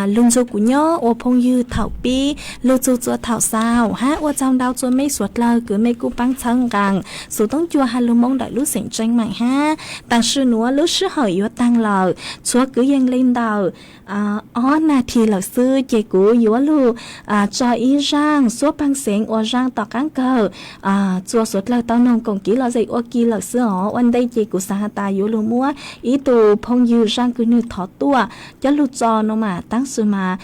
lung du của nhó ô phong dư thảo pi lù du cho thảo sao ha ô trong đau cho mấy suốt lao cứ mấy cô băng chân càng số tông chua ha lung mong đợi lúc xỉn tranh mạnh ha tăng sư nữa lúc sư hỏi yếu tăng lờ chúa cứ yên lên đầu nà thì là sư chế của yếu lù cho ý rang số băng xén ô rang tỏ cán cờ chùa suốt lời tao nông còn kỹ là dạy ô kỳ là sư họวันđây chế của sa ta yếu lù mua ý tù phong dư rang cứ như thọ tua cho lù cho nó mà tăng sư mà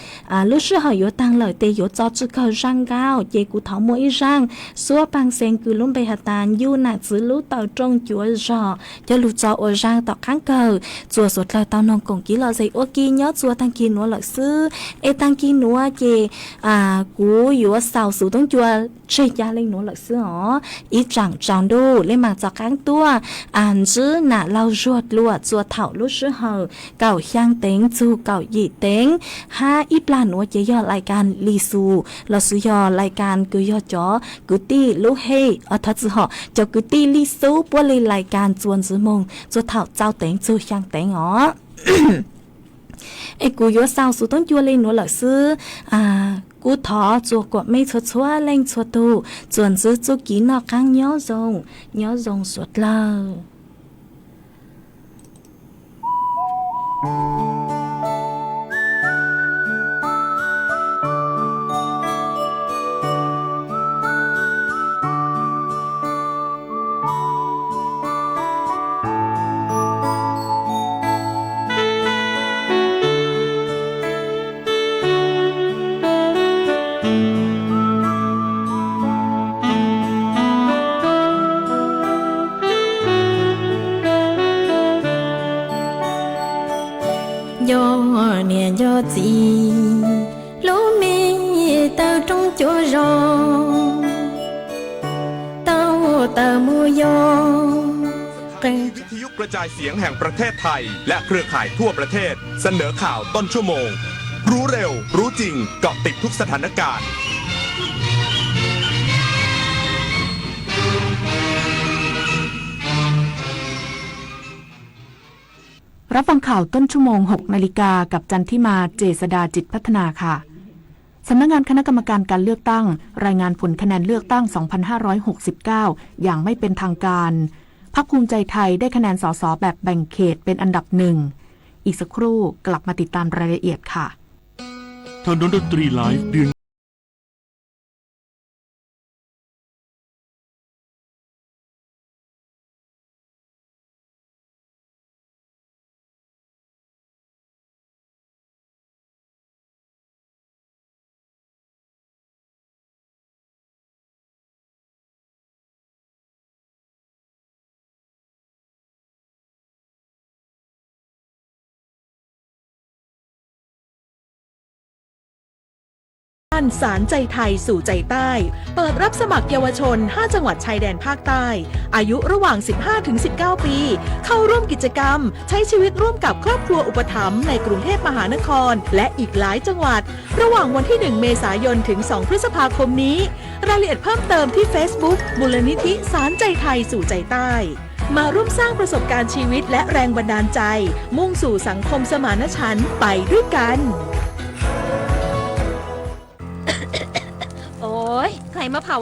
lúc sư họ yếu tăng lời tê yếu cho chữ cờ rang cao chế của thọ mua ý rang số băng xén cứ lúc bây hạt tàn yu nà chữ lú tàu trong chúa rò cho lù cho ô rang tỏ cán cờ chùa suốt lời tao nông còn kỹ là dạy ô kỳ nhớ chùa tăng kỳ nó lợi sư ê tăng kỳ nó chế cú yếu sao số tông chùa chơi gia lên nó lợi sư họ ý chẳng đu lên mạng cho cán tua chứ nà lau ruột lùa chùa thảo lúc sư hờ cào香tính chu cào dị tính ha ít là nó chế do lại can lì xù là sư do lại can cứ do chó cứ ti lúc hay ở thật sự họ cho cứ ti lì xù bua lì lại can chuồn dưới mông chùa thảo trao tính chu香tính ó ไอ้กูยัวสาวสูต้องยัวเลยหนูเหล่าซื้อกูถอจัวกว่าไม่ชัวเล่งชัวตูจวนซื้อจุกีนอกข้างย้อซงสวดเล่าเนี่ยยอจีลูมีเต้าจงจัวรองเต้ามูยอง วิทยุกระจายเสียงแห่งประเทศไทยและเครือข่ายทั่วประเทศเสนอข่าวต้นชั่วโมงรู้เร็วรู้จริงเกาะติดทุกสถานการณ์รับฟังข่าวต้นชั่วโมง 6 นาฬิกากับจันทิมาเจษดาจิตพัฒนาค่ะสำนักงานคณะกรรมการการเลือกตั้งรายงานผลคะแนนเลือกตั้ง 2569 อย่างไม่เป็นทางการพรรคภูมิใจไทยได้คะแนนสสแบบแบ่งเขตเป็นอันดับหนึ่งอีกสักครู่กลับมาติดตามรายละเอียดค่ะทางดนตรีไลฟ์เดือนศาลใจไทยสู่ใจใต้เปิดรับสมัครเยาวชน 5 จังหวัดชายแดนภาคใต้อายุระหว่าง 15-19 ปีเข้าร่วมกิจกรรมใช้ชีวิตร่วมกับครอบครัวอุปถัมภ์ในกรุงเทพมหานครและอีกหลายจังหวัดระหว่างวันที่ 1 เมษายนถึง 2 พฤษภาคมนี้รายละเอียดเพิ่มเติมที่ Facebook มูลนิธิศาลใจไทยสู่ใจใต้มาร่วมสร้างประสบการณ์ชีวิตและแรงบันดาลใจมุ่งสู่สังคมสมานฉันท์ไปด้วยกันโอ้ยใครมาเผา